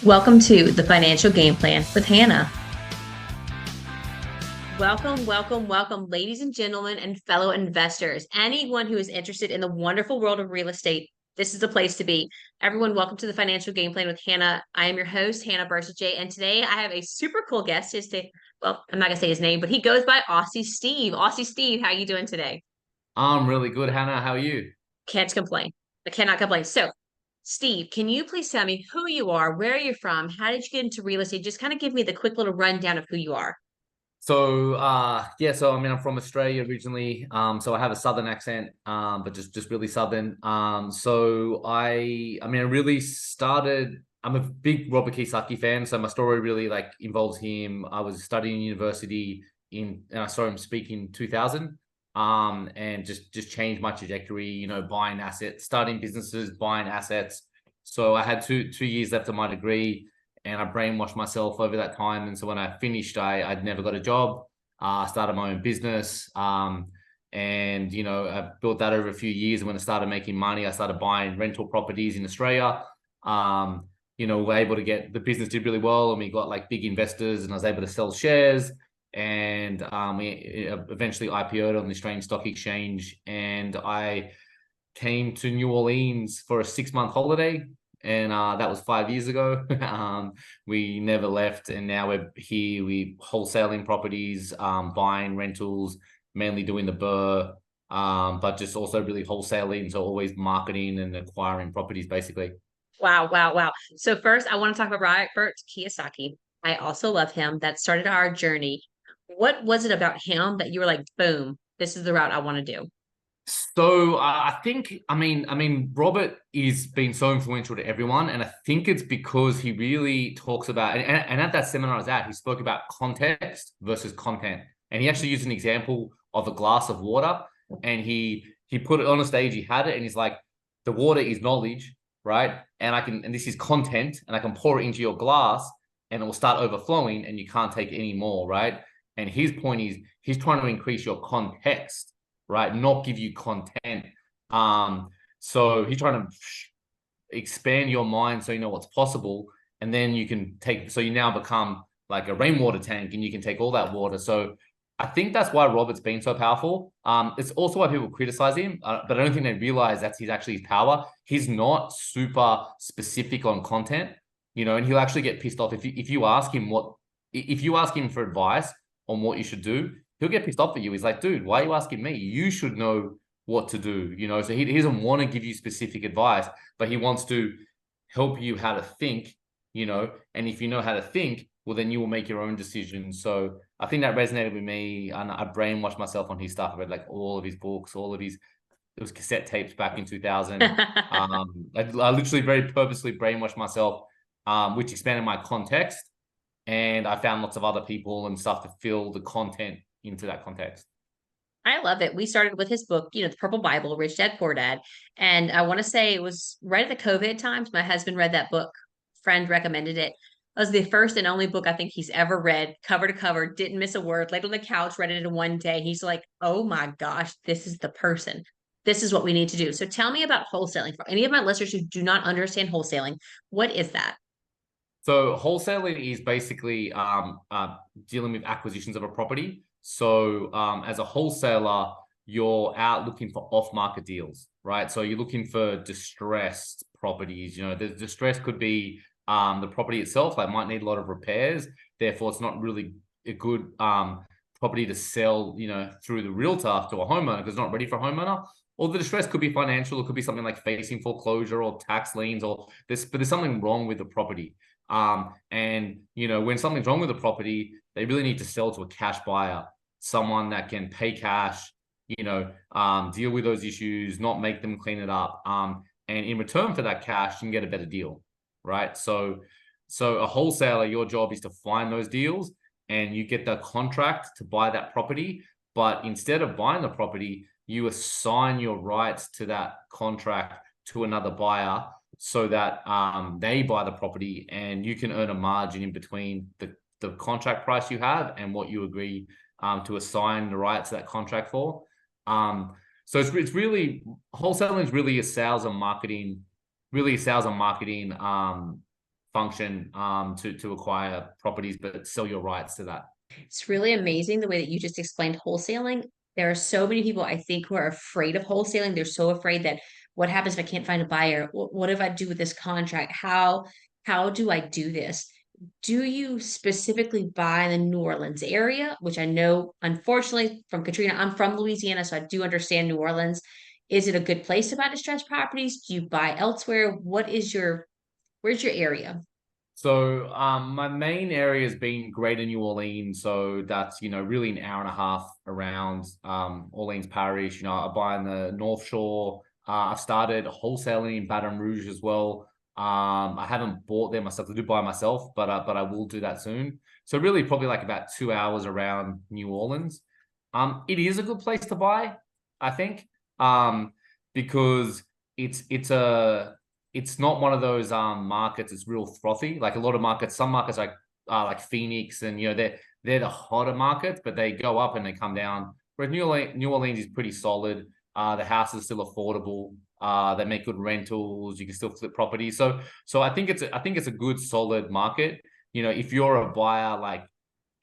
Welcome to the Financial Game Plan with Hannah. Welcome, ladies and gentlemen, and fellow investors. Anyone who is interested in the wonderful world of real estate, this is the place to be. Everyone, welcome to the Financial Game Plan with Hannah. I am your host, Hannah Bursache, and today I have a super cool guest. I'm not gonna say his name, but he goes by Aussie Steve. Aussie Steve, how you doing today? I'm really good, Hannah. How are you? Can't complain. I cannot complain. So, Steve, can you please tell me who you are, where you're from, how did you get into real estate? Just kind of give me the quick little rundown of who you are. So I'm from Australia originally. So I have a southern accent, but just really southern. I really started. I'm a big Robert Kiyosaki fan, so my story really like involves him. I was studying university and I saw him speak in 2000. And just changed my trajectory. Buying assets, starting businesses, buying assets. So I had two years left of my degree and I brainwashed myself over that time. And so when I finished, I'd never got a job. I started my own business. I built that over a few years. And when I started making money, I started buying rental properties in Australia. We're able to the business did really well and we got like big investors and I was able to sell shares. And we eventually IPO'd on the Australian Stock Exchange. And I came to New Orleans for a 6-month holiday. And that was 5 years ago. We never left, and now we're here. We wholesaling properties, buying rentals, mainly doing the BRRRR, but just also really wholesaling, so always marketing and acquiring properties, basically. Wow. So first, I want to talk about Robert Kiyosaki. I also love him. That started our journey. What was it about him that you were like, boom, this is the route I want to do? Robert is been so influential to everyone, and I think it's because he really talks about, and at that seminar I was at, he spoke about context versus content, and he actually used an example of a glass of water, and he put it on a stage, he had it, and he's like, the water is knowledge, right? And this is content, and I can pour it into your glass, and it will start overflowing, and you can't take any more, right? And his point is, he's trying to increase your context, right? Not give you content. So he's trying to expand your mind so you know what's possible. And then so you now become like a rainwater tank and you can take all that water. So I think that's why Robert's been so powerful. It's also why people criticize him, but I don't think they realize that's actually his power. He's not super specific on content, and he'll actually get pissed off if you ask him for advice on what you should do, he'll get pissed off at you. He's like, dude, why are you asking me? You should know what to do, So he doesn't want to give you specific advice, but he wants to help you how to think, And if you know how to think, well, then you will make your own decisions. So I think that resonated with me, and I brainwashed myself on his stuff. I read like all of his books, it was cassette tapes back in 2000. I literally very purposely brainwashed myself, which expanded my context. And I found lots of other people and stuff to fill the content into that context. I love it. We started with his book, The Purple Bible, Rich Dad Poor Dad. And I want to say it was right at the COVID times. My husband read that book. Friend recommended it. It was the first and only book I think he's ever read, cover to cover, didn't miss a word, laid on the couch, read it in one day. He's like, oh my gosh, this is the person. This is what we need to do. So tell me about wholesaling. For any of my listeners who do not understand wholesaling, what is that? So wholesaling is basically dealing with acquisitions of a property. So as a wholesaler, you're out looking for off-market deals, right? So you're looking for distressed properties. The distress could be the property itself, like might need a lot of repairs. Therefore, it's not really a good property to sell, through the realtor to a homeowner because it's not ready for a homeowner. Or the distress could be financial. It could be something like facing foreclosure or tax liens, but there's something wrong with the property. When something's wrong with the property, they really need to sell to a cash buyer, someone that can pay cash, deal with those issues, not make them clean it up. And in return for that cash, you can get a better deal, right? So a wholesaler, your job is to find those deals and you get the contract to buy that property. But instead of buying the property, you assign your rights to that contract to another buyer so that they buy the property and you can earn a margin in between the contract price you have and what you agree to assign the rights to that contract for. So it's really, wholesaling is really a sales and marketing function to acquire properties, but sell your rights to that. It's really amazing the way that you just explained wholesaling. There are so many people I think who are afraid of wholesaling. They're so afraid that what happens if I can't find a buyer? What if I do with this contract? How do I do this? Do you specifically buy in the New Orleans area, which I know, unfortunately, from Katrina, I'm from Louisiana, so I do understand New Orleans. Is it a good place to buy distressed properties? Do you buy elsewhere? Where's your area? So my main area has been Greater New Orleans. So that's, really an hour and a half around Orleans Parish. I buy in the North Shore. I've started wholesaling in Baton Rouge as well. I haven't bought there myself. I do buy myself, but I will do that soon. So really probably like about 2 hours around New Orleans. It is a good place to buy, I think. Because it's not one of those markets that's real frothy. Like a lot of markets, some markets like Phoenix, and they're the hotter markets, but they go up and they come down. Whereas New Orleans is pretty solid. The houses are still affordable. They make good rentals. You can still flip properties. So I think it's a good solid market. If you're a buyer like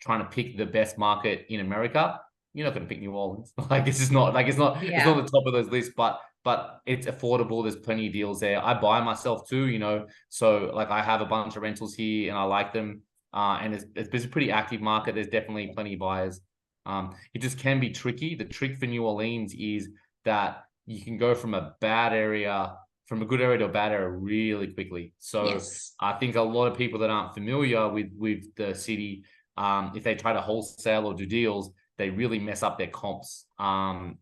trying to pick the best market in America, you're not going to pick New Orleans. Like it's just not it's not Yeah. the top of those lists, but it's affordable. There's plenty of deals there. I buy myself too, so like I have a bunch of rentals here and I like them. And it's a pretty active market. There's definitely plenty of buyers. It just can be tricky. The trick for New Orleans is that you can go from a good area to a bad area really quickly. So Yes. I think a lot of people that aren't familiar with the city, if they try to wholesale or do deals, they really mess up their comps. And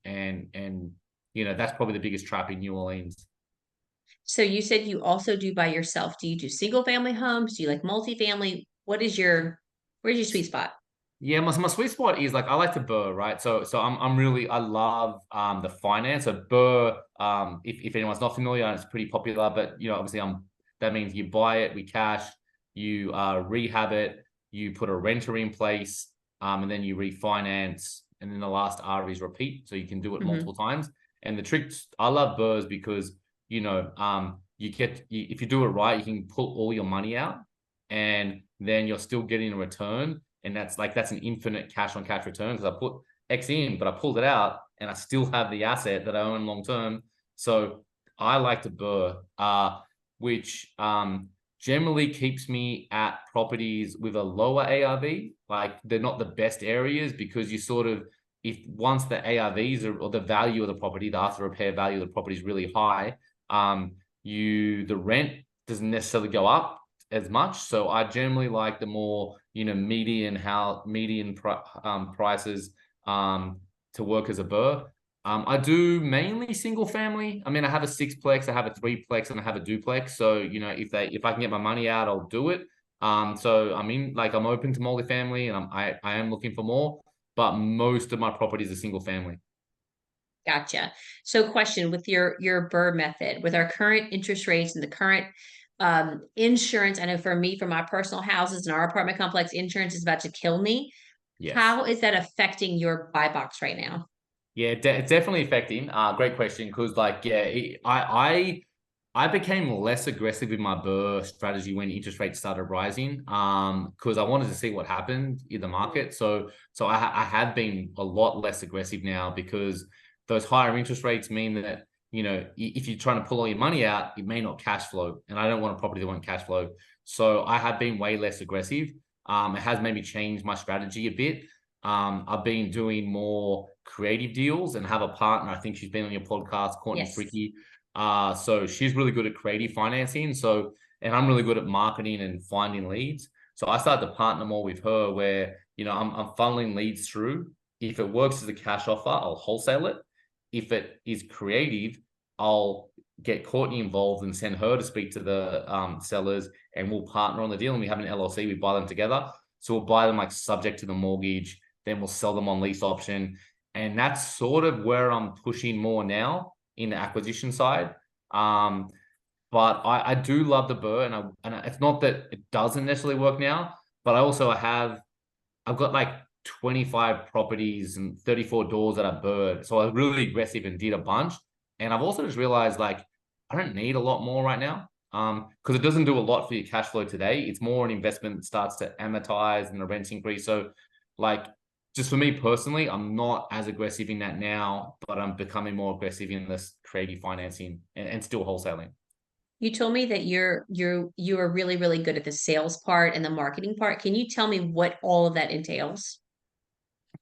that's probably the biggest trap in New Orleans. So you said you also do by yourself. Do you do single family homes? Do you like multifamily? Where's your sweet spot? Yeah, my sweet spot is like I like to Burr, right? So I love the finance. So Burr, if anyone's not familiar, it's pretty popular, but obviously that means you buy it with cash, you rehab it, you put a renter in place, and then you refinance, and then the last R is repeat. So you can do it Hmm. multiple times. And the trick, I love Burrs because if you do it right, you can pull all your money out, and then you're still getting a return, and that's an infinite cash on cash return because I put X in, but I pulled it out and I still have the asset that I own long term. So I like to Burr, which generally keeps me at properties with a lower ARV. Like they're not the best areas because you sort of, if once the ARVs or the value of the property, the after repair value of the property is really high, the rent doesn't necessarily go up as much. So I generally like the more median prices to work as a Burr. I do mainly single family. I mean, I have a sixplex, I have a threeplex, and I have a duplex. So if I can get my money out, I'll do it. So I'm open to multifamily, and I am looking for more, but most of my properties are single family. Gotcha. So question with your Burr method, with our current interest rates and the current insurance, I know for me, for my personal houses and our apartment complex, insurance is about to kill me. Yes. How is that affecting your buy box right now? Yeah, it's definitely affecting. Great question. Because I became less aggressive with my Burr strategy when interest rates started rising. Because I wanted to see what happened in the market. So I have been a lot less aggressive now because those higher interest rates mean that if you're trying to pull all your money out, it may not cash flow, and I don't want a property that won't cash flow. So I have been way less aggressive. It has maybe changed my strategy a bit. I've been doing more creative deals and have a partner. I think she's been on your podcast, Courtney Yes. Fricky. So she's really good at creative financing. And I'm really good at marketing and finding leads. So I started to partner more with her where, I'm funneling leads through. If it works as a cash offer, I'll wholesale it. If it is creative, I'll get Courtney involved and send her to speak to the sellers, and we'll partner on the deal. And we have an LLC, we buy them together. So we'll buy them like subject to the mortgage, then we'll sell them on lease option. And that's sort of where I'm pushing more now in the acquisition side. But I do love the Burr, and it's not that it doesn't necessarily work now, but I've got like 25 properties and 34 doors that are Burr. So I was really aggressive and did a bunch. And I've also just realized like I don't need a lot more right now. because it doesn't do a lot for your cash flow today. It's more an investment that starts to amortize and the rents increase. So like, just for me personally, I'm not as aggressive in that now, but I'm becoming more aggressive in this creative financing and still wholesaling. You told me that you are really, really good at the sales part and the marketing part. Can you tell me what all of that entails?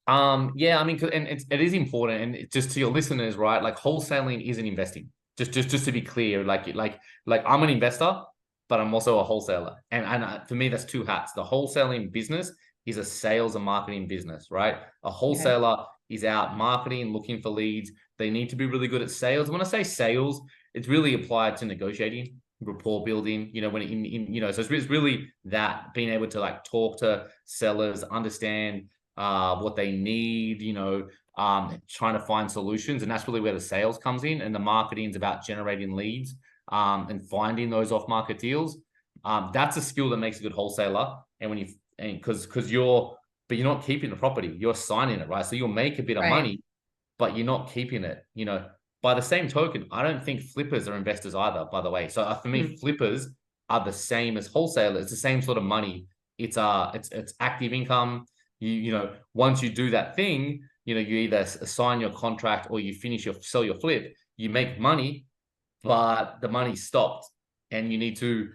Yeah, I mean, and it is important, and just to your listeners, right? Like wholesaling isn't investing. Just to be clear, like I'm an investor, but I'm also a wholesaler, and for me, that's two hats. The wholesaling business is a sales and marketing business, right? A Okay. wholesaler is out marketing, looking for leads. They need to be really good at sales. When I say sales, it's really applied to negotiating, rapport building. You know, when so it's really that being able to like talk to sellers, understand what they need, trying to find solutions. And that's really where the sales comes in. And the marketing is about generating leads and finding those off market deals. That's a skill that makes a good wholesaler. And when you, and because but you're not keeping the property, you're signing it, right? So you'll make a bit of Right. money, but you're not keeping it, By the same token, I don't think flippers are investors either, by the way. So for me, Hmm. flippers are the same as wholesalers. It's the same sort of money. It's active income. Once you do that thing, you either sign your contract or you sell your flip, you make money, but the money stopped and you need to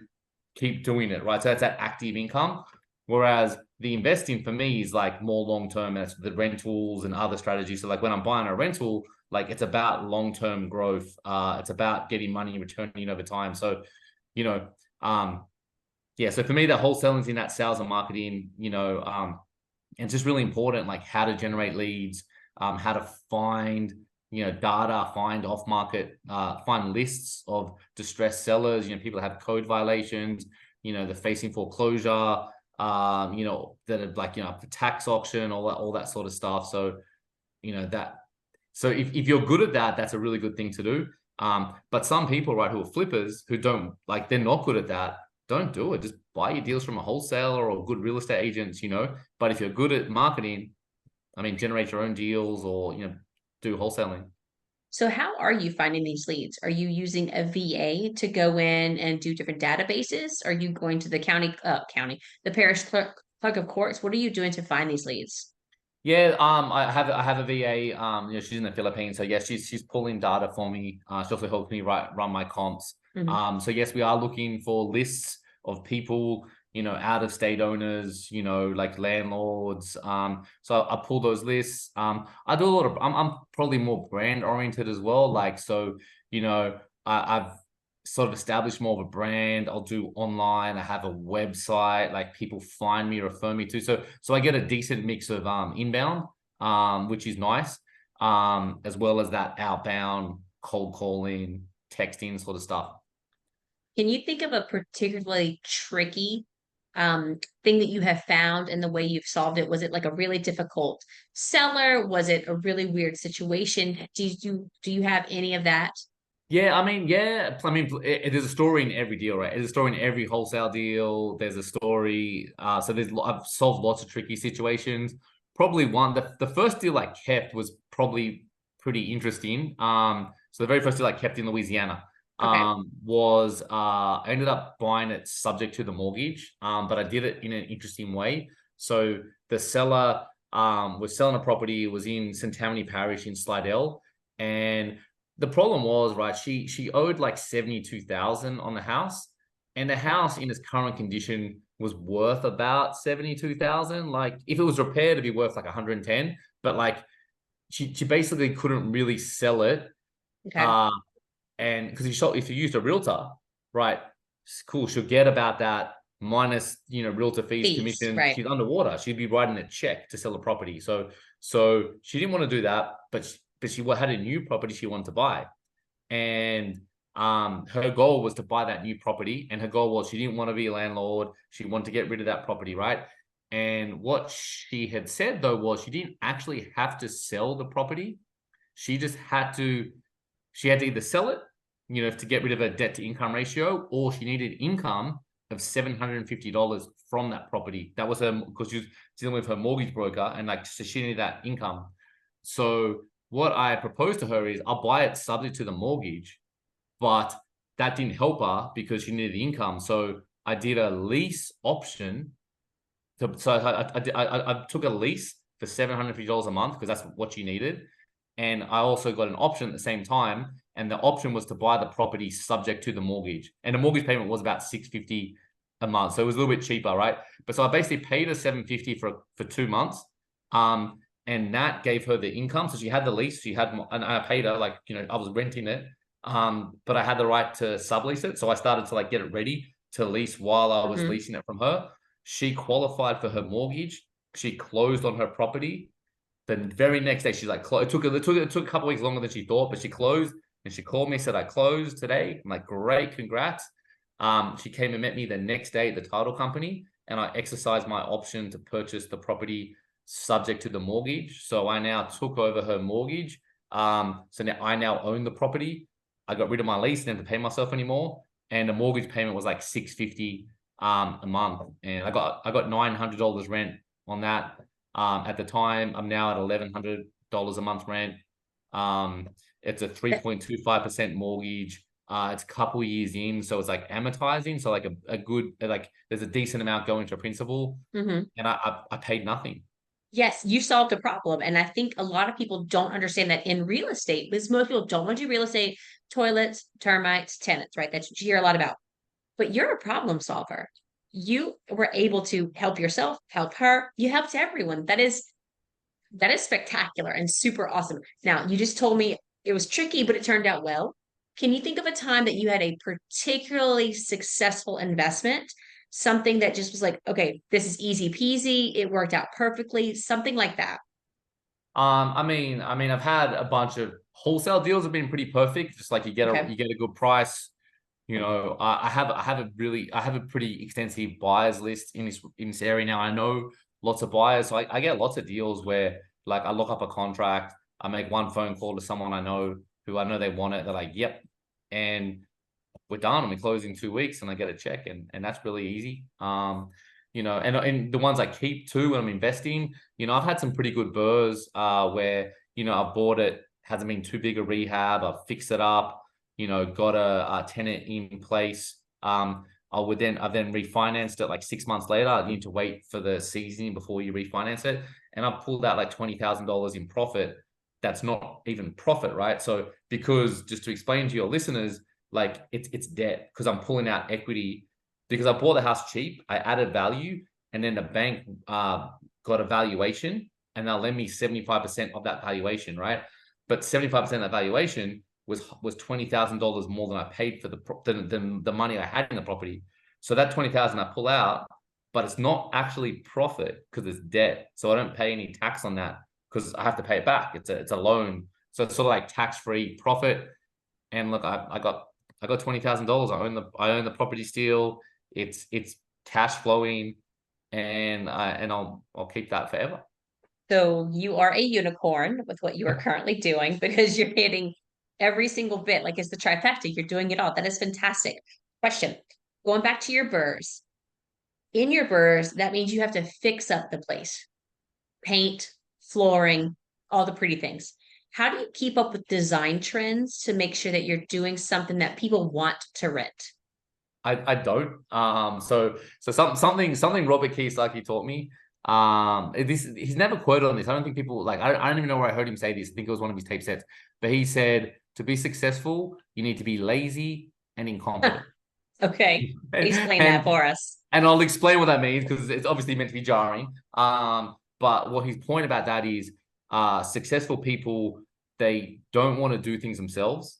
keep doing it, right? So that's that active income. Whereas the investing for me is like more long term, and it's the rentals and other strategies. So like when I'm buying a rental, like it's about long term growth. It's about getting money and returning over time. So, you know, yeah. So for me, the wholesaling is in that sales and marketing. And it's just really important, like how to generate leads, how to find data, find off market, find lists of distressed sellers, people that have code violations, they're facing foreclosure, that are like, the tax auction, all that sort of stuff. So, that, so if you're good at that, that's a really good thing to do. But some people, right, who are flippers, who don't like, they're not good at that, don't do it. Just buy your deals from a wholesaler or good real estate agents, But if you're good at marketing, I mean, generate your own deals or, do wholesaling. So how are you finding these leads? Are you using a VA to go in and do different databases? Are you going to the the parish clerk of courts? What are you doing to find these leads? Yeah, I have a VA. She's in the Philippines, so yes, she's pulling data for me. She also helps me run my comps. Mhm. So yes, we are looking for lists of people, out of state owners, like landlords. So I pull those lists. I do a lot of. I'm probably more brand oriented as well. Like so, I've sort of established more of a brand. I'll do online. I have a website, like people find me, refer me to. So I get a decent mix of inbound, which is nice, as well as that outbound cold calling, texting sort of stuff. Can you think of a particularly tricky thing that you have found and the way you've solved it? Was it like a really difficult seller? Was it a really weird situation? Do you have any of that? Yeah, I mean, yeah, I mean, there's a story in every deal, right? There's a story in every wholesale deal. There's a story. So I've solved lots of tricky situations. Probably the first deal I kept was probably pretty interesting. So the very first deal I kept in Louisiana, Okay. I ended up buying it subject to the mortgage, but I did it in an interesting way. So the seller, was selling a property. It was in St. Tammany Parish in Slidell, and the problem was, right, she owed like 72,000 on the house, and the house in its current condition was worth about 72,000. Like if it was repaired, it'd be worth like 110. But like she basically couldn't really sell it. Okay. Uh and because if you used a realtor, right, it's cool, she'll get about that minus realtor fees, Fees, commission. right. She's underwater. She'd be writing a check to sell a property. So she didn't want to do that, but she had a new property she wanted to buy, and her goal was to buy that new property, and her goal was she didn't want to be a landlord, she wanted to get rid of that property, right? And what she had said though was she didn't actually have to sell the property. she just had to she had to either sell it, to get rid of her debt to income ratio, or she needed income of $750 from that property. That was her, because she was dealing with her mortgage broker, and like so she needed that income. So what I proposed to her is I'll buy it subject to the mortgage, but that didn't help her because she needed the income. So I did a lease option. So I took a lease for $750 a month because that's what she needed. And I also got an option at the same time. And the option was to buy the property subject to the mortgage. And the mortgage payment was about $650 a month. So it was a little bit cheaper, right? But so I basically paid her $750 for 2 months. And that gave her the income. So she had the lease, and I paid her, like, I was renting it. But I had the right to sublease it. So I started to like get it ready to lease while I was leasing it from her. She qualified for her mortgage. She closed on her property. The very next day, she's like, it took a couple weeks longer than she thought, but she closed, and she called me, said, I closed today. I'm like, great, congrats. She came and met me the next day at the title company, and I exercised my option to purchase the property subject to the mortgage. So I now took over her mortgage. So now I own the property. I got rid of my lease, didn't have to pay myself anymore, and the mortgage payment was like $650 a month, and I got $900 rent on that. At the time, I'm now at $1,100 a month rent. It's a 3.25% mortgage. It's a couple years in, so it's like amortizing. So like a good, like there's a decent amount going to principal, and I paid nothing. Yes, you solved a problem. And I think a lot of people don't understand that in real estate, because most people don't want to do real estate, toilets, termites, tenants, right? That's what you hear a lot about. But you're a problem solver. You were able to help yourself, help her, you helped everyone. That is spectacular and super awesome. Now, you just told me it was tricky, but it turned out well. Can you think of a time that you had a particularly successful investment? Something that just was like, okay, this is easy peasy, it worked out perfectly, something like that. I've had a bunch of wholesale deals have been pretty perfect. Just like you get Okay. a good price. I have a pretty extensive buyers list in this area now. I know lots of buyers, so I get lots of deals where like I look up a contract, I make one phone call to someone I know who I know they want it. They're like, yep, and we're done. And we close in 2 weeks, and I get a check, and that's really easy. And the ones I keep too when I'm investing, I've had some pretty good burrs where I've bought it, hasn't been too big a rehab, I've fixed it up, got a tenant in place. I've then refinanced it like 6 months later. I need to wait for the seasoning before you refinance it, and I've pulled out like $20,000 in profit. That's not even profit, right? So because, just to explain to your listeners, like it's debt because I'm pulling out equity because I bought the house cheap. I added value, and then the bank got a valuation, and they'll lend me 75% of that valuation, right? But 75% of that valuation was $20,000 more than I paid for the money I had in the property. So that 20,000 I pull out, but it's not actually profit because it's debt. So I don't pay any tax on that because I have to pay it back. It's a loan. So it's sort of like tax-free profit. And look, I got $20,000. I own the property still. It's cash flowing, and I'll keep that forever. So you are a unicorn with what you are currently doing because you're hitting every single bit. Like it's the trifecta. You're doing it all. That is fantastic. Question. Going back to your burrs. In your burrs, that means you have to fix up the place. Paint, flooring, all the pretty things. How do you keep up with design trends to make sure that you're doing something that people want to rent? I don't. Something Robert Kiyosaki taught me. He's never quoted on this. I don't think people like. I don't even know where I heard him say this. I think it was one of his tape sets. But he said to be successful, you need to be lazy and incompetent. Okay, explain that for us. And I'll explain what that means because it's obviously meant to be jarring. But what his point about that is, successful people, they don't want to do things themselves,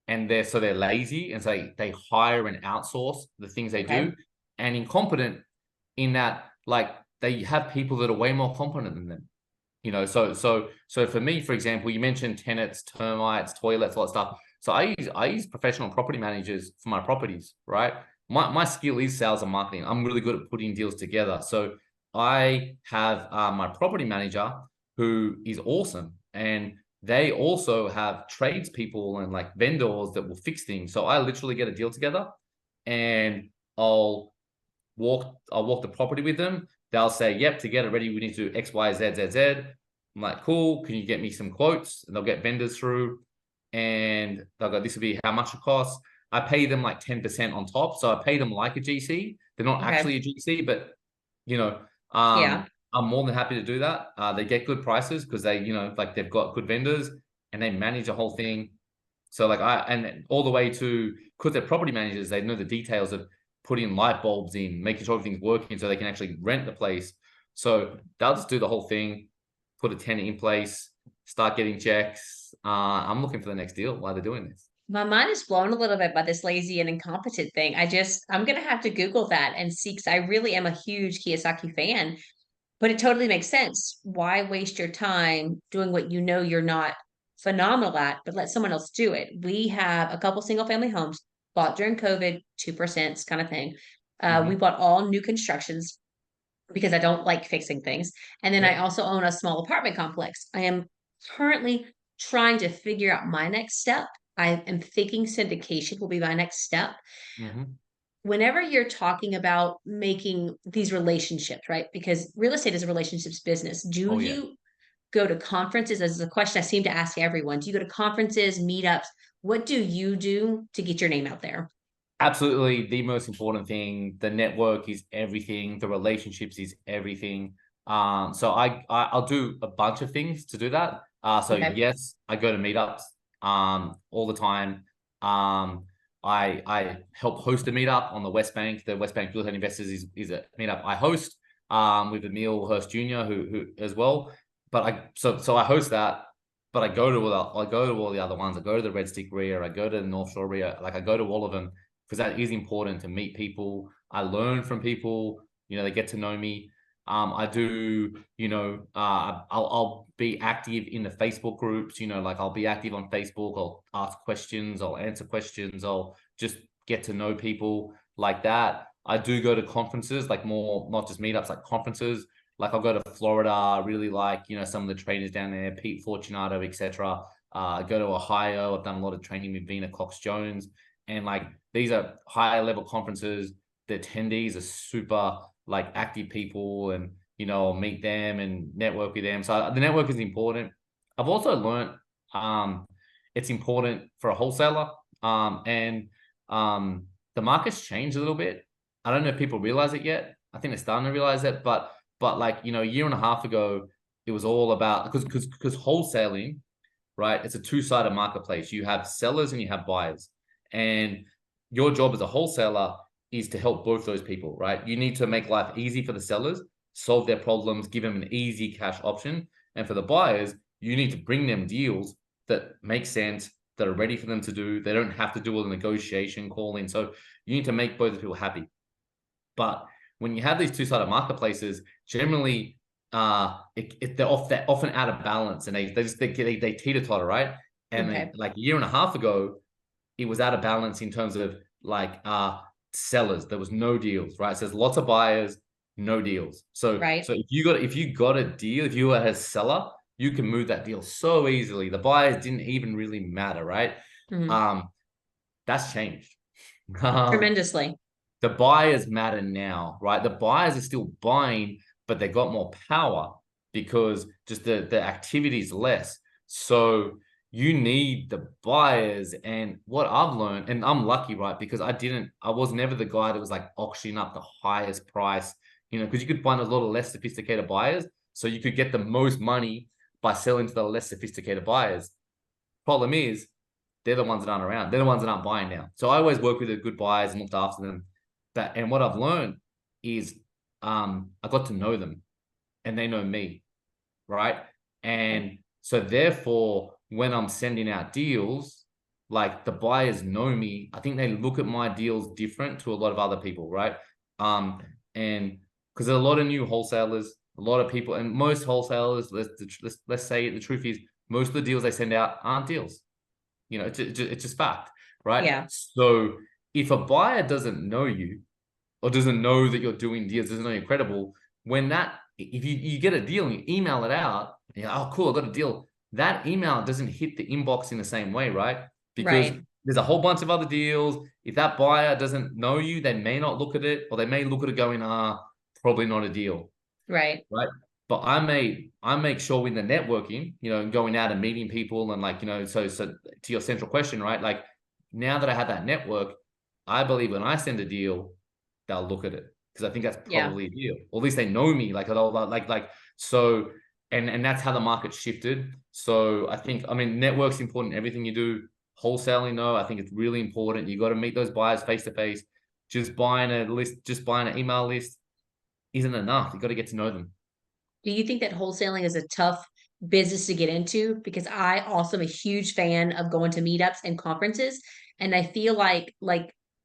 and they're lazy, and so they hire and outsource the things they do, and incompetent in that like they have people that are way more competent than them. So for me, for example, you mentioned tenants, termites, toilets, all that stuff. So I use professional property managers for my properties, right? My skill is sales and marketing. I'm really good at putting deals together. So I have my property manager who is awesome, and they also have tradespeople and like vendors that will fix things. So I literally get a deal together, and I'll walk the property with them. They'll say, yep, to get it ready, we need to do X, Y, Z, Z, Z. I'm like, cool. Can you get me some quotes? And they'll get vendors through, and they'll go, this will be how much it costs. I pay them like 10% on top. So I pay them like a GC. They're not Okay. actually a GC, but you know, Yeah. I'm more than happy to do that. They get good prices because they, like they've got good vendors and they manage the whole thing. So like and all the way to, because they're property managers, they know the details of putting light bulbs in, making sure everything's working so they can actually rent the place. So they'll just do the whole thing, put a tenant in place, start getting checks. I'm looking for the next deal while they're doing this. My mind is blown a little bit by this lazy and incompetent thing. I'm gonna have to Google that and see, because I really am a huge Kiyosaki fan, but it totally makes sense. Why waste your time doing what you know you're not phenomenal at, but let someone else do it? We have a couple single family homes bought during COVID, 2% kind of thing. We Mm-hmm. bought all new constructions because I don't like fixing things. And then I Yep. also own a small apartment complex. I am currently trying to figure out my next step. I am thinking syndication will be my next step. Mm-hmm. Whenever you're talking about making these relationships, right? Because real estate is a relationships business. Do Oh yeah. you go to conferences? As a question I seem to ask everyone. Do you go to conferences, meetups? What do you do to get your name out there? Absolutely the most important thing. The network is everything. The relationships is everything. So I'll do a bunch of things to do that. So Okay. yes, I go to meetups all the time. Um, I help host a meetup on the West Bank. The West Bank Real Estate Investors is a meetup I host with Emil Hurst Jr. who as well. But so I host that. But I go to all the other ones. I go to the Red Stick RIA. I go to the North Shore RIA. Like I go to all of them because that is important to meet people. I learn from people. They get to know me. I do, I'll be active in the Facebook groups. Like I'll be active on Facebook. I'll ask questions. I'll answer questions. I'll just get to know people like that. I do go to conferences, like more, not just meetups, like conferences. Like I'll go to Florida. I really like, some of the trainers down there, Pete Fortunato, etc. I go to Ohio. I've done a lot of training with Vina Cox Jones. And like these are higher level conferences. The attendees are super like active people, and I'll meet them and network with them. So the network is important. I've also learned it's important for a wholesaler. And the market's changed a little bit. I don't know if people realize it yet. I think they're starting to realize it, but like a year and a half ago, it was all about because wholesaling, right? It's a two-sided marketplace. You have sellers and you have buyers. And your job as a wholesaler is to help both those people, right? You need to make life easy for the sellers, solve their problems, give them an easy cash option. And for the buyers, you need to bring them deals that make sense, that are ready for them to do. They don't have to do all the negotiation calling. So you need to make both people happy. But when you have these two-sided marketplaces, generally they're often out of balance, and they teeter-totter, right? And then Okay. like a year and a half ago, it was out of balance in terms of like sellers. There was no deals, right? So there's lots of buyers, no deals. So Right. if you got a deal, if you were a seller, you can move that deal so easily. The buyers didn't even really matter, right? Mhm. Um, that's changed. Um, Tremendously. the buyers matter now, right? The buyers are still buying, but they got more power because just the activity is less. So you need the buyers. And what I've learned, and I'm lucky, right? Because I was never the guy that was like auctioning up the highest price, because you could find a lot of less sophisticated buyers. So you could get the most money by selling to the less sophisticated buyers. Problem is, they're the ones that aren't around. They're the ones that aren't buying now. So I always work with the good buyers and looked after them. And what I've learned is I got to know them and they know me, right? Okay. And so therefore, when I'm sending out deals, like the buyers know me, I think they look at my deals different to a lot of other people, right? And because there's a lot of new wholesalers, a lot of people, and most wholesalers, let's say the truth is, most of the deals they send out aren't deals. It's just fact, right? Yeah. So if a buyer doesn't know you or doesn't know that you're doing deals, doesn't know you're credible, if you get a deal and you email it out, oh, cool, I got a deal. That email doesn't hit the inbox in the same way, right? Because Right. there's a whole bunch of other deals. If that buyer doesn't know you, they may not look at it, or they may look at it going, probably not a deal, Right. right? But I make sure in the networking, going out and meeting people and like, so to your central question, right? Like now that I have that network, I believe when I send a deal, they'll look at it because I think that's Yeah. probably a deal. Or at least they know me. Like they'll like so, and that's how the market shifted. So I think, I mean, network's important in everything you do. Wholesaling, no, I think it's really important. You got to meet those buyers face to face. Just buying a list, just buying an email list isn't enough. You got to get to know them. Do you think that wholesaling is a tough business to get into? Because I also am a huge fan of going to meetups and conferences, and I feel like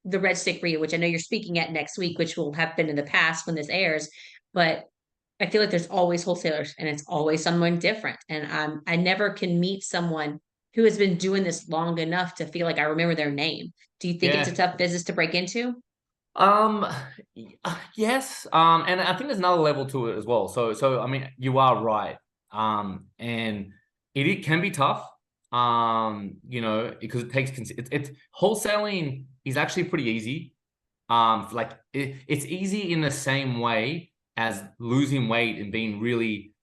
the Red Stick Rio, which I know you're speaking at next week, which will have been in the past when this airs, but I feel like there's always wholesalers and it's always someone different. And I never can meet someone who has been doing this long enough to feel like I remember their name. Do you think it's a Yeah. tough business to break into? Um, yes. And I think there's another level to it as well. So I mean, you are right. And it can be tough. Because it takes it's wholesaling is actually pretty easy. Like it's easy in the same way as losing weight and being really,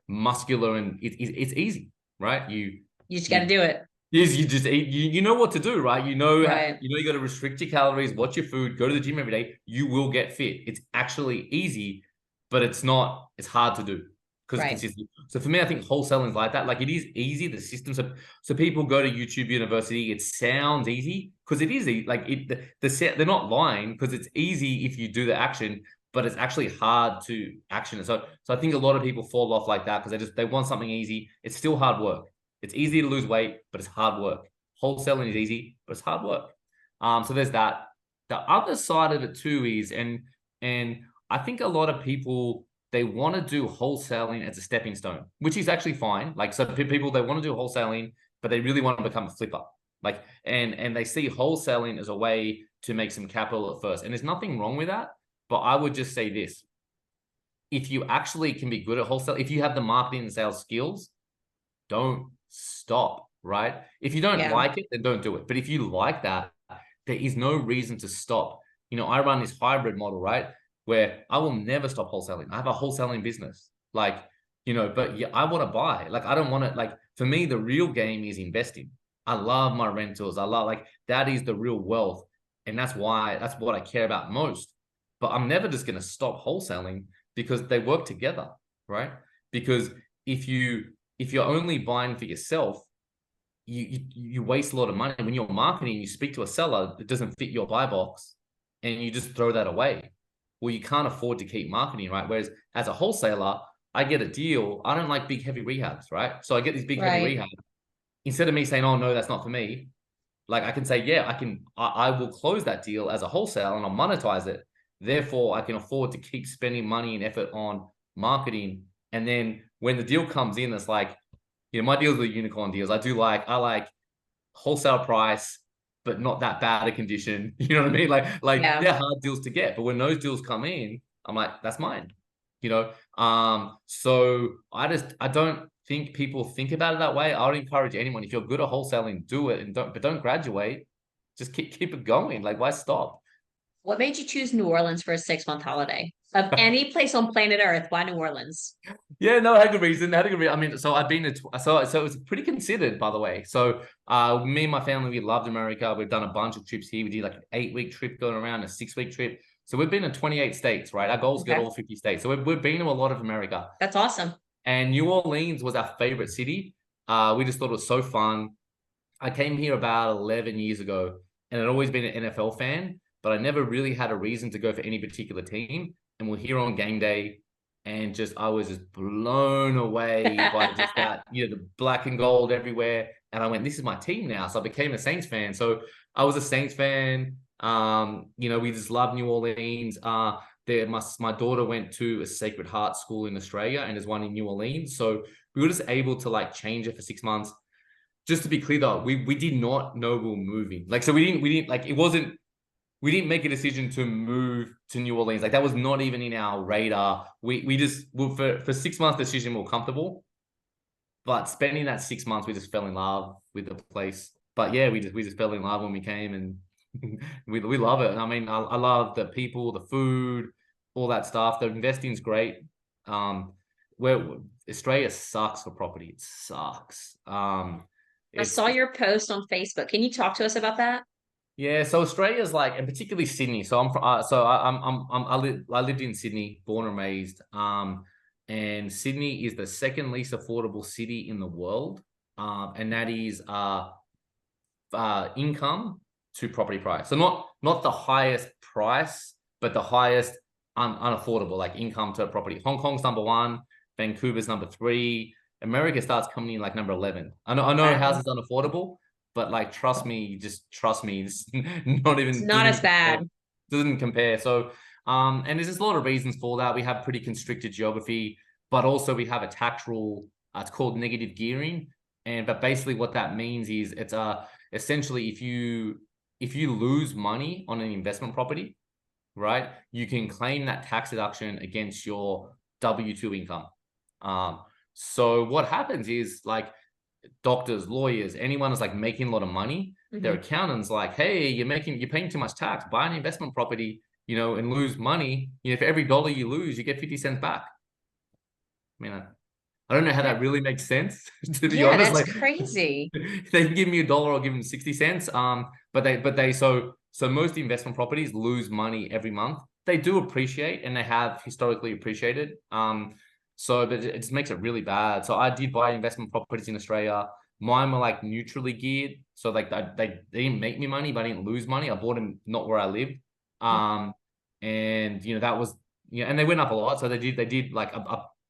muscular, and it's easy, right? You just got to You do it. Yes, you just eat. You know what to do, right? Right. You got to restrict your calories, watch your food, go to the gym every day. You will get fit. It's actually easy, but it's not. It's hard to do because it's Right. consistent. So for me, I think wholesaling is like that. Like it is easy. The system. So people go to YouTube University. It sounds easy because it is easy. Like they're not lying because it's easy if you do the action, but it's actually hard to action it. So I think a lot of people fall off like that because they want something easy. It's still hard work. It's easy to lose weight, but it's hard work. Wholesaling is easy, but it's hard work. So there's that. The other side of it too is, and I think a lot of people they want to do wholesaling as a stepping stone, which is actually fine. Like so, people they want to do wholesaling, but they really want to become a flipper. Like and they see wholesaling as a way to make some capital at first, and there's nothing wrong with that. But I would just say this: if you actually can be good at wholesale, if you have the marketing and sales skills, don't stop, right? If you don't Yeah. like it, then don't do it. But if you like that, there is no reason to stop. I run this hybrid model, right? Where I will never stop wholesaling. I have a wholesaling business. But yeah, I want to buy. Like, I don't want to, like, for me, the real game is investing. I love my rentals. I love, like, that is the real wealth. And that's what I care about most. But I'm never just going to stop wholesaling because they work together, right? Because if you if you're only buying for yourself, you waste a lot of money. When you're marketing, you speak to a seller that doesn't fit your buy box, and you just throw that away. Well, you can't afford to keep marketing, right? Whereas as a wholesaler, I get a deal. I don't like big heavy rehabs, right? So I get these big heavy Right. rehabs. Instead of me saying, "Oh no, that's not for me," like I can say, "Yeah, I can. I will close that deal as a wholesale and I'll monetize it. Therefore, I can afford to keep spending money and effort on marketing. And then when the deal comes in, it's like, my deals are unicorn deals. I like wholesale price, but not that bad a condition. You know what I mean? Like Yeah. they're hard deals to get, but when those deals come in, I'm like, that's mine. So I don't think people think about it that way. I would encourage anyone, if you're good at wholesaling, do it, and don't graduate. Just keep it going. Like, why stop? What made you choose New Orleans for a 6-month holiday? Of any place on planet Earth, why New Orleans? Yeah, no, I had a good reason. I had a good reason. I mean, so I've been to, so it was pretty considered, by the way. So, me and my family, we loved America. We've done a bunch of trips here. We did like an 8-week trip going around, a 6-week trip. So we've been to 28 states, right? Our goal is to go to Okay. all 50 states. So we've been to a lot of America, That's awesome. and New Orleans was our favorite city. We just thought it was so fun. I came here about 11 years ago, and I'd always been an NFL fan, but I never really had a reason to go for any particular team. And we're here on game day, and I was just blown away by just that, the black and gold everywhere. And I went, this is my team now. So I became a Saints fan. So I was a Saints fan. We just love New Orleans. My daughter went to a Sacred Heart school in Australia, and there's one in New Orleans. So we were just able to like change it for 6 months. Just to be clear though, we did not know we were moving. Like, so we didn't like, it wasn't, we didn't make a decision to move to New Orleans. Like, that was not even in our radar. We just, well, for 6 months decision, we were comfortable, but spending that 6 months, we just fell in love with the place. But yeah, we just fell in love when we came, and we love it. I mean, I love the people, the food, all that stuff. The investing's great. Where Australia sucks for property. It sucks. I saw it's your post on Facebook. Can you talk to us about that? Yeah, so Australia's like, and particularly Sydney. So I'm from, I lived in Sydney, born and raised. And Sydney is the second least affordable city in the world. And that is income to property price. So not the highest price, but the highest unaffordable, like income to property. Hong Kong's number one, Vancouver's number three. America starts coming in like number 11. I know Wow. houses unaffordable, but like trust me, just trust me, it's not It's even not doesn't as even compare. bad. Doesn't compare. So and there's just a lot of reasons for that. We have pretty constricted geography, but also we have a tax rule. It's called negative gearing. And but basically what that means is it's essentially if you lose money on an investment property, right, you can claim that tax deduction against your W-2 income. Um, so what happens is like doctors, lawyers, anyone who's like making a lot of money, their Mhm. accountants like, hey, you're paying too much tax. Buy an investment property, and lose money. For every dollar you lose, you get 50 cents back. I mean, I don't know how that That- really makes sense, to be yeah, honest. that's Like crazy. they can give me a dollar, I'll give them 60 cents. But most investment properties lose money every month. They do appreciate and they have historically appreciated. But it just makes it really bad. So I did buy investment properties in Australia. Mine were like neutrally geared. So like they didn't make me money, but I didn't lose money. I bought them not where I lived. And that was and they went up a lot. So they did like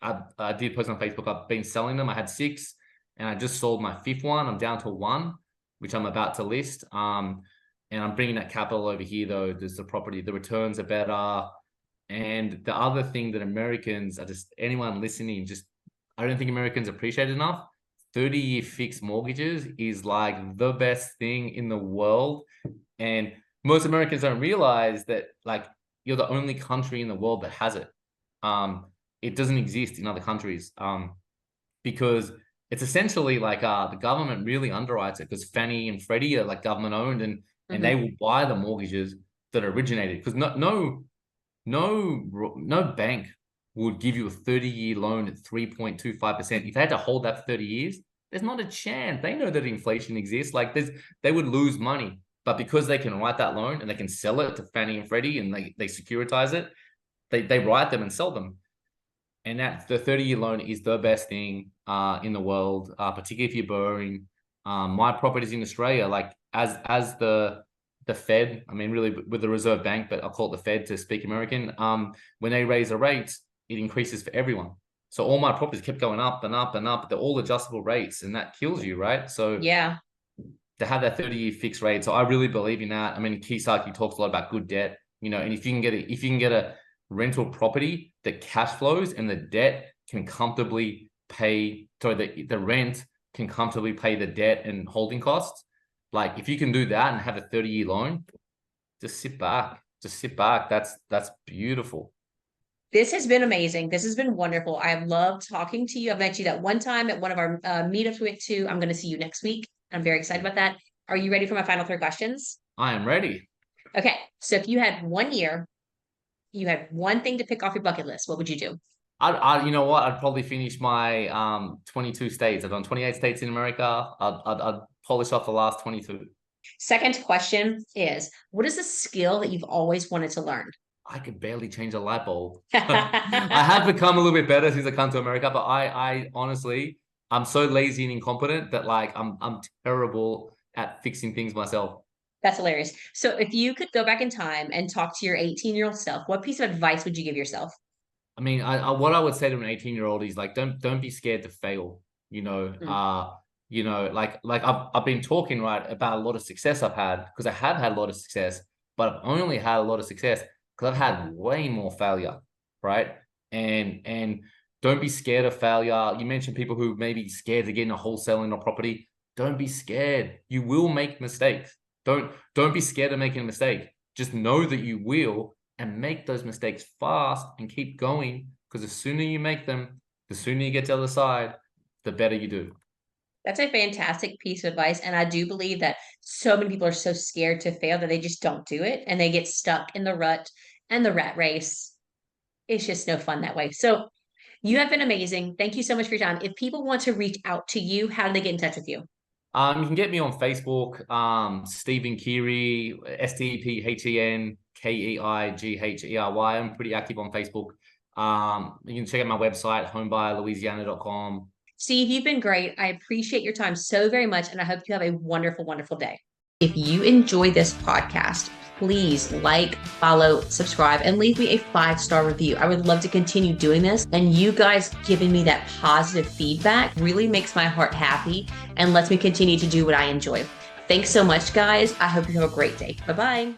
I did post on Facebook. I've been selling them. I had six and I just sold my fifth one. I'm down to one, which I'm about to list. And I'm bringing that capital over here though. There's the property, the returns are better. And the other thing that Americans are just anyone listening, just I don't think Americans appreciate enough. 30-year fixed mortgages is like the best thing in the world. And most Americans don't realize that like you're the only country in the world that has it. Um, it doesn't exist in other countries. Because it's essentially like the government really underwrites it because Fannie and Freddie are like government owned and they Mhm. will buy the mortgages that originated because no bank would give you a 30-year loan at 3.25%. If they had to hold that for 30 years, there's not a chance. They know that inflation exists. Like they would lose money. But because they can write that loan and they can sell it to Fannie and Freddie and they securitize it, they write them and sell them. And that the 30-year loan is the best thing in the world, particularly if you're borrowing. My properties in Australia, like as the Fed, I mean, really with the Reserve Bank, but I'll call it the Fed to speak American. When they raise the rates, it increases for everyone. So all my properties kept going up and up and up. They're all adjustable rates, and that kills you, right? So Yeah. to have that 30-year fixed rate. So I really believe in that. I mean, Kiyosaki talks a lot about good debt, and if you can get a rental property that cash flows and the debt can comfortably pay, sorry, the rent can comfortably pay the debt and holding costs. Like if you can do that and have a 30-year loan, just sit back. Just sit back. That's beautiful. This has been amazing. This has been wonderful. I've loved talking to you. I've met you that one time at one of our meetups we went to. I'm going to see you next week. I'm very excited about that. Are you ready for my final three questions? I am ready. Okay. So if you had 1 year, you had one thing to pick off your bucket list, what would you do? You know what? I'd probably finish my 22 states. I've done 28 states in America. I'd polish off the last 22. Second question is, what is a skill that you've always wanted to learn? I could barely change a light bulb. I have become a little bit better since I come to America, but I honestly, I'm so lazy and incompetent that like I'm terrible at fixing things myself. That's hilarious. So if you could go back in time and talk to your 18-year-old self, what piece of advice would you give yourself? I mean, what I would say to an 18-year-old is like, don't be scared to fail. You know, Mm, like I've been talking right about a lot of success I've had because I have had a lot of success, but I've only had a lot of success because I've had way more failure, right? And don't be scared of failure. You mentioned people who may be scared to get into wholesaling or property. Don't be scared. You will make mistakes. Don't be scared of making a mistake. Just know that you will and make those mistakes fast and keep going because the sooner you make them, the sooner you get to the other side, the better you do. That's a fantastic piece of advice. And I do believe that so many people are so scared to fail that they just don't do it and they get stuck in the rut and the rat race. It's just no fun that way. So you have been amazing. Thank you so much for your time. If people want to reach out to you, how do they get in touch with you? You can get me on Facebook, Stephen Keighery, StephenKeighery. I'm pretty active on Facebook. You can check out my website, homebuyerlouisiana.com. Steve, you've been great. I appreciate your time so very much, and I hope you have a wonderful, wonderful day. If you enjoy this podcast, please like, follow, subscribe, and leave me a 5-star review. I would love to continue doing this. And you guys giving me that positive feedback really makes my heart happy and lets me continue to do what I enjoy. Thanks so much, guys. I hope you have a great day. Bye-bye.